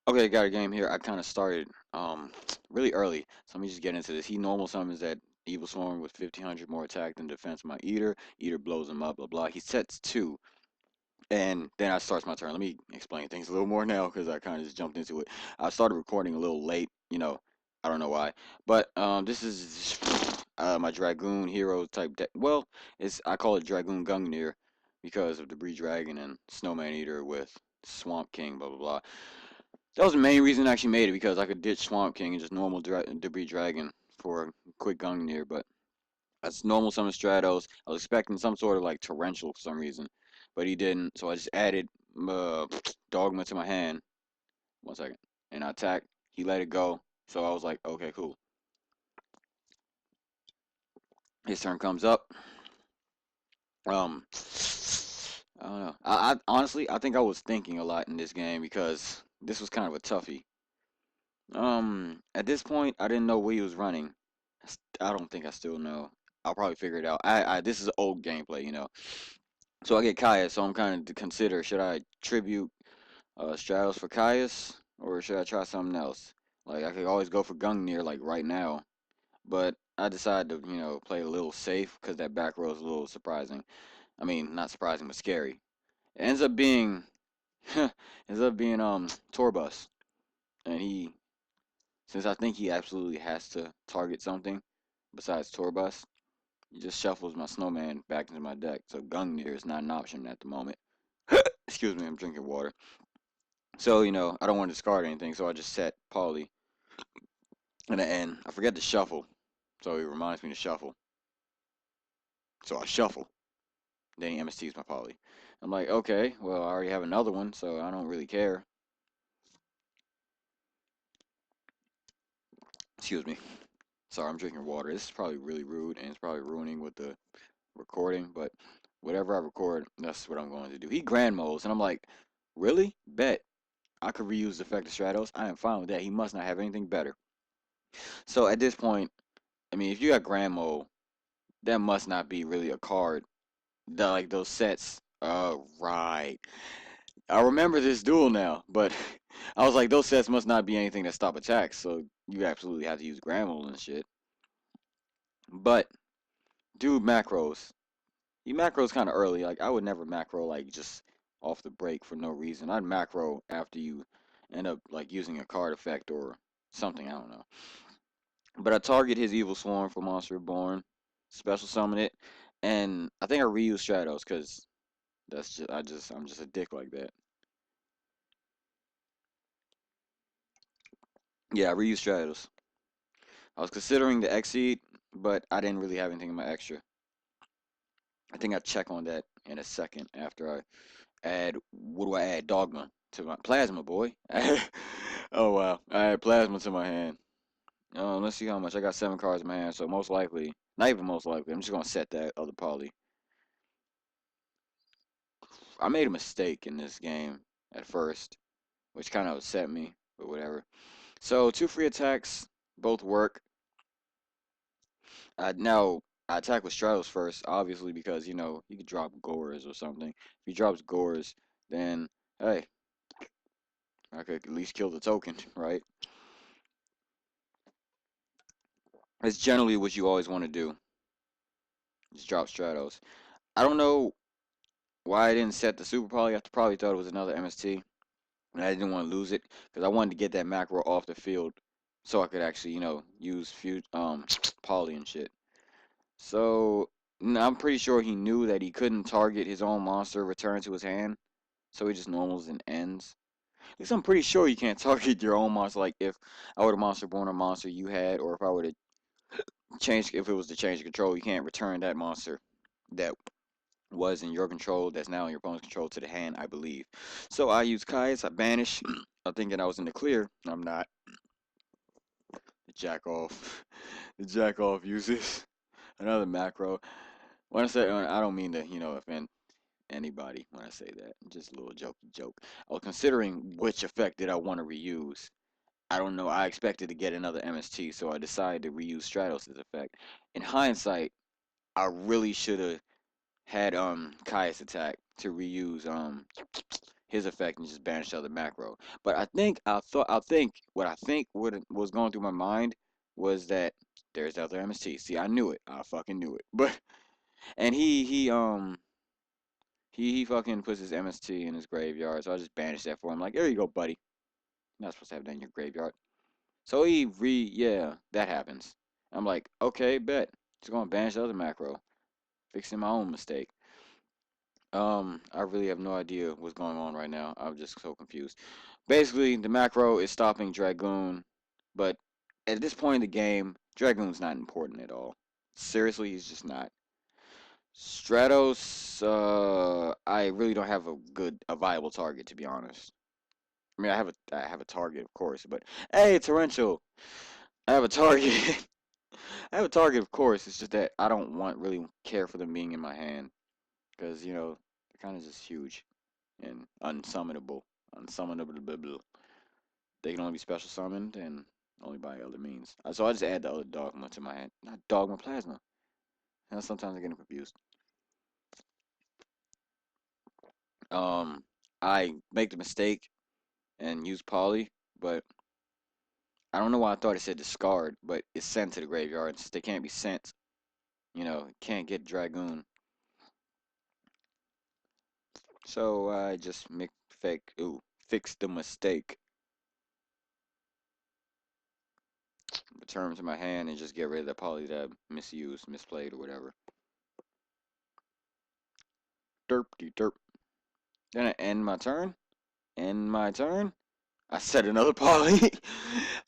Okay, got a game here. I kind of started really early, so let me just get into this. He normal summons that evil swarm with 1500 more attack than defense. My eater, eater blows him up. Blah blah. He sets two, and then I starts my turn. Let me explain things a little more now because I kind of just jumped into it. I started recording a little late. I don't know why, but this is my Dragoon hero type deck. Well, it's I call it Dragoon Gungnir because of Debris Dragon and Snowman Eater with Swamp King. Blah blah blah. That was the main reason I actually made it because I could ditch Swamp King and just normal Debris Dragon for a quick Gungnir, but that's normal summon Stratos. I was expecting some sort of like torrential for some reason, but he didn't. So I just added Dogma to my hand. 1 second, and I attacked. He let it go. So I was like, okay, cool. His turn comes up. I don't know. I honestly, I think I was thinking a lot in this game because this was kind of a toughie. At this point, I didn't know what he was running. I don't think I still know. I'll probably figure it out. This is old gameplay. So I get Kaya, so I'm kind of to consider should I tribute Stratos for Caius or should I try something else? Like I could always go for Gungnir like right now, but I decided to play a little safe because that back row is a little surprising. I mean, not surprising, but scary. It ends up being Torbus, and since I think he absolutely has to target something besides Torbus, he just shuffles my Snowman back into my deck. So Gungnir is not an option at the moment. Excuse me, I'm drinking water. So, I don't want to discard anything, so I just set Polly. And then I forget to shuffle. So it reminds me to shuffle. So I shuffle. Then he MSTs my Polly. I'm like, okay, well, I already have another one, so I don't really care. Excuse me. Sorry, I'm drinking water. This is probably really rude, and it's probably ruining with the recording, but whatever I record, that's what I'm going to do. He grand modes, and I'm like, really? Bet. I could reuse the effect of Stratos. I am fine with that. He must not have anything better. So at this point, I mean, if you got grand mode, that must not be really a card. Like those sets. Right. I remember this duel now, but I was like, those sets must not be anything that stop attacks, so you absolutely have to use grand mode and shit. But dude, macros. You macros kind of early. Like I would never macro like just off the break for no reason. I'd macro after you end up like using a card effect or something. I don't know. But I target his evil swarm for Monster Reborn, special summon it, and I think I reuse Stratos because I'm just a dick like that. Yeah, I reuse Stratos. I was considering the Exceed, but I didn't really have anything in my extra. I think I check on that in a second after I add. What do I add? Dogma to my Plasma, boy. Oh wow, I add Plasma to my hand. Let's see how much I got. 7 cards in my hand, so most likely, not even most likely, I'm just gonna set that other poly. I made a mistake in this game at first, which kind of upset me, but whatever. So 2 free attacks, both work. Now I attack with Stratos first, obviously because he could drop Gores or something. If he drops Gores, then hey, I could at least kill the token, right? That's generally what you always want to do. Just drop Stratos. I don't know why I didn't set the Super Poly. I probably thought it was another MST, and I didn't want to lose it because I wanted to get that macro off the field so I could actually, use Poly and shit. So I'm pretty sure he knew that he couldn't target his own monster return to his hand, so he just normals and ends. At least I'm pretty sure you can't target your own monster. Like if I were the monster born a monster you had, or if I were to if it was to change control, you can't return that monster that was in your control that's now in your opponent's control to the hand, I believe. So I use Kai's, I banish. I'm thinking I was in the clear. I'm not. The jack off. The jack off uses another macro. When I say I don't mean to, offend anybody when I say that. Just a little jokey joke. I was considering which effect did I want to reuse. I don't know. I expected to get another MST, so I decided to reuse Stratos' effect. In hindsight, I really should have had Caius attack to reuse his effect and just banish the other macro. But I think what was going through my mind was that there's the other MST. See, I knew it. I fucking knew it. But and he fucking puts his MST in his graveyard, so I just banished that for him. Like, there you go, buddy. You're not supposed to have that in your graveyard. So yeah, that happens. I'm like, okay, bet. Just gonna banish the other macro, fixing my own mistake. I really have no idea what's going on right now. I'm just so confused. Basically, the macro is stopping Dragoon, but at this point in the game, Dragoon's not important at all. Seriously, he's just not. Stratos, I really don't have a viable target, to be honest. I mean, I have a target, of course, but hey, Torrential, I have a target. I have a target, of course. It's just that I don't really care for them being in my hand because they're kind of just huge and unsummonable. Unsummonable. They can only be special summoned and only by other means. So I just add the other dogma to my hand. Not dogma, plasma. And sometimes I get confused. Um, I make the mistake and use poly, but I don't know why I thought it said discard, but it's sent to the graveyard. And since they can't be sent, can't get Dragoon. So I just fix the mistake. Return them to my hand and just get rid of the poly that I misused, misplayed, or whatever. Derp de derp. Then I end my turn. End my turn. I set another poly.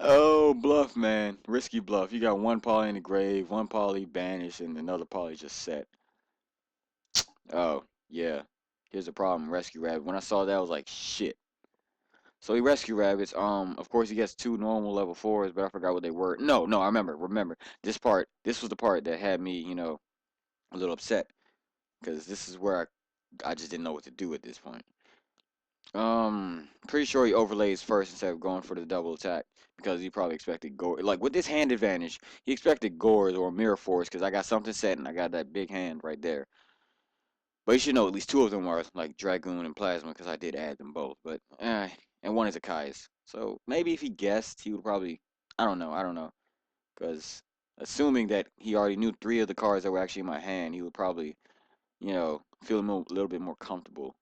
Oh, bluff, man. Risky bluff. You got one poly in the grave, one poly banished, and another poly just set. Oh, yeah. Here's the problem. Rescue Rabbit. When I saw that, I was like, shit. So he rescue rabbits. Of course he gets two normal level 4s, but I forgot what they were. No, no, I remember. Remember this part. This was the part that had me, a little upset because this is where I just didn't know what to do at this point. Pretty sure he overlays first instead of going for the double attack because he probably expected gore. Like with this hand advantage, he expected gores or mirror force because I got something set and I got that big hand right there. But you should know at least two of them are like Dragoon and Plasma because I did add them both. But and one is a Kai's. So maybe if he guessed, he would probably. I don't know. Because assuming that he already knew three of the cards that were actually in my hand, he would probably, feel a little bit more comfortable.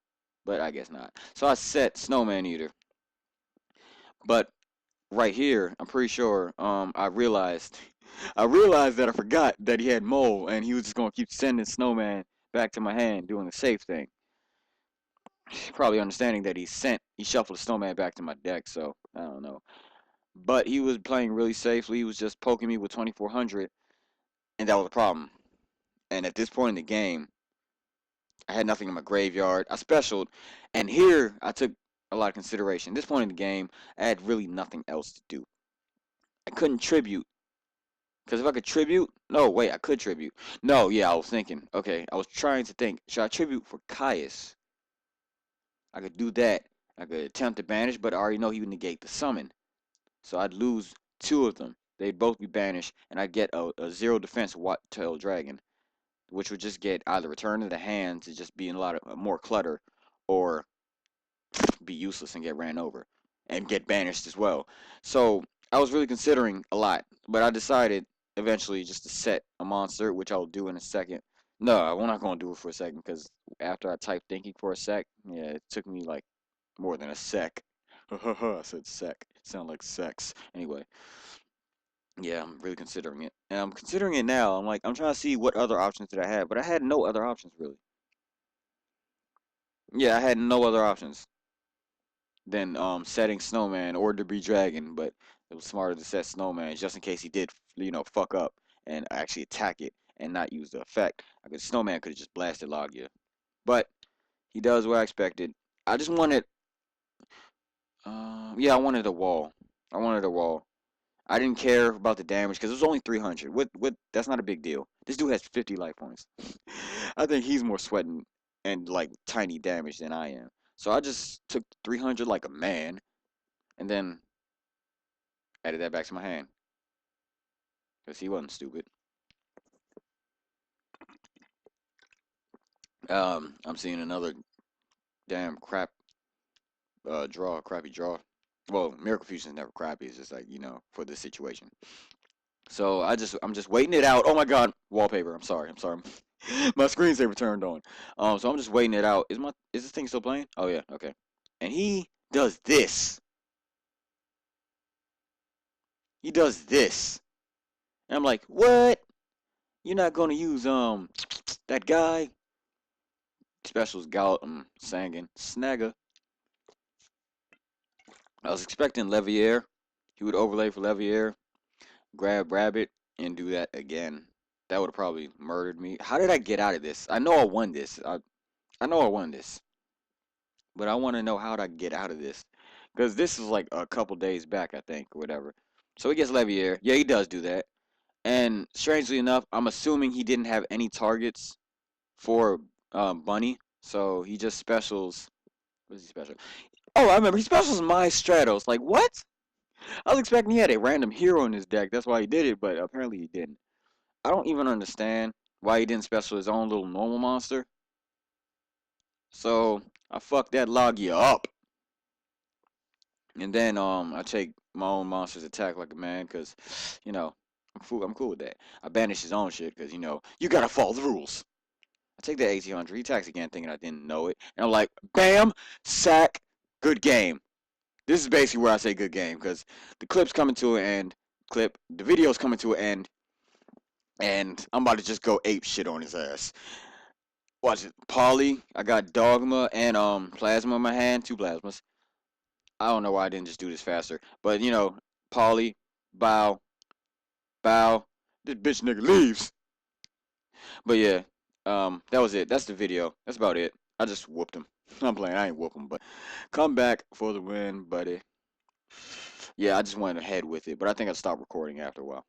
But I guess not. So I set Snowman Eater. But right here, I'm pretty sure, I realized, I realized that I forgot that he had Mole, and he was just gonna keep sending Snowman back to my hand, doing the safe thing. Probably understanding that he shuffled the Snowman back to my deck. So I don't know. But he was playing really safely. He was just poking me with 2400, and that was the problem. And at this point in the game, I had nothing in my graveyard. I specialed, and here I took a lot of consideration. At this point in the game, I had really nothing else to do. I couldn't tribute. Because if I could tribute, no, wait, I could tribute. No, yeah, I was thinking. Okay, I was trying to think. Should I tribute for Caius? I could do that. I could attempt to banish, but I already know he would negate the summon. So I'd lose two of them. They'd both be banished, and I'd get a zero defense Tail Dragon, which would just get either return to the hand to just be in a lot of more clutter, or be useless and get ran over, and get banished as well. So I was really considering a lot, but I decided eventually just to set a monster, which I'll do in a second. No, I'm not gonna do it for a second because after I typed thinking for a sec, yeah, it took me like more than a sec. I said sec. It sounded like sex. Anyway, yeah, I'm really considering it. And I'm considering it now. I'm trying to see what other options did I have, but I had no other options really. Yeah, I had no other options than setting Snowman or Debris Dragon, but it was smarter to set Snowman just in case he did, fuck up and actually attack it and not use the effect. Snowman could have just blasted Logia, but he does what I expected. I just wanted, yeah, I wanted a wall. I wanted a wall. I didn't care about the damage because it was only 300. With that's not a big deal. This dude has 50 life points. I think he's more sweating and like tiny damage than I am. So I just took 300 like a man, and then added that back to my hand because he wasn't stupid. I'm seeing another damn crap. draw, crappy draw. Well, Miracle Fusion is never crappy. It's just like for this situation. So I'm just waiting it out. Oh my God, wallpaper. I'm sorry. I'm sorry. My screensaver turned on. So I'm just waiting it out. Is this thing still playing? Oh yeah, okay. And he does this. He does this. And I'm like, what? You're not gonna use that guy? Specials Gal Sangin Snagger. I was expecting Levier. He would overlay for Levier, grab Rabbit, and do that again. That would have probably murdered me. How did I get out of this? I know I won this. I know I won this. But I want to know how to get out of this. Because this is like a couple days back, I think, or whatever. So he gets Levier. Yeah, he does do that. And strangely enough, I'm assuming he didn't have any targets for Bunny. So he just specials. What is he special? Oh, I remember. He specials my Stratos. Like, what? I was expecting he had a random hero in his deck. That's why he did it, but apparently he didn't. I don't even understand why he didn't special his own little normal monster. So I fucked that Logia up. And then I take my own monster's attack like a man, cause I'm cool with that. I banish his own shit, cause you gotta follow the rules. I take that 1800. He attacks again, thinking I didn't know it, and I'm like, bam, sack, good game. This is basically where I say good game, cause the clip's coming to an end. The video's coming to an end, and I'm about to just go ape shit on his ass. Watch it, Polly. I got Dogma and Plasma in my hand, two Plasmas. I don't know why I didn't just do this faster. But Polly, bow, bow. This bitch nigga leaves. But yeah, that was it. That's the video. That's about it. I just whooped him. I'm playing. I ain't whoop him, but come back for the win, buddy. Yeah, I just went ahead with it, but I think I stopped recording after a while.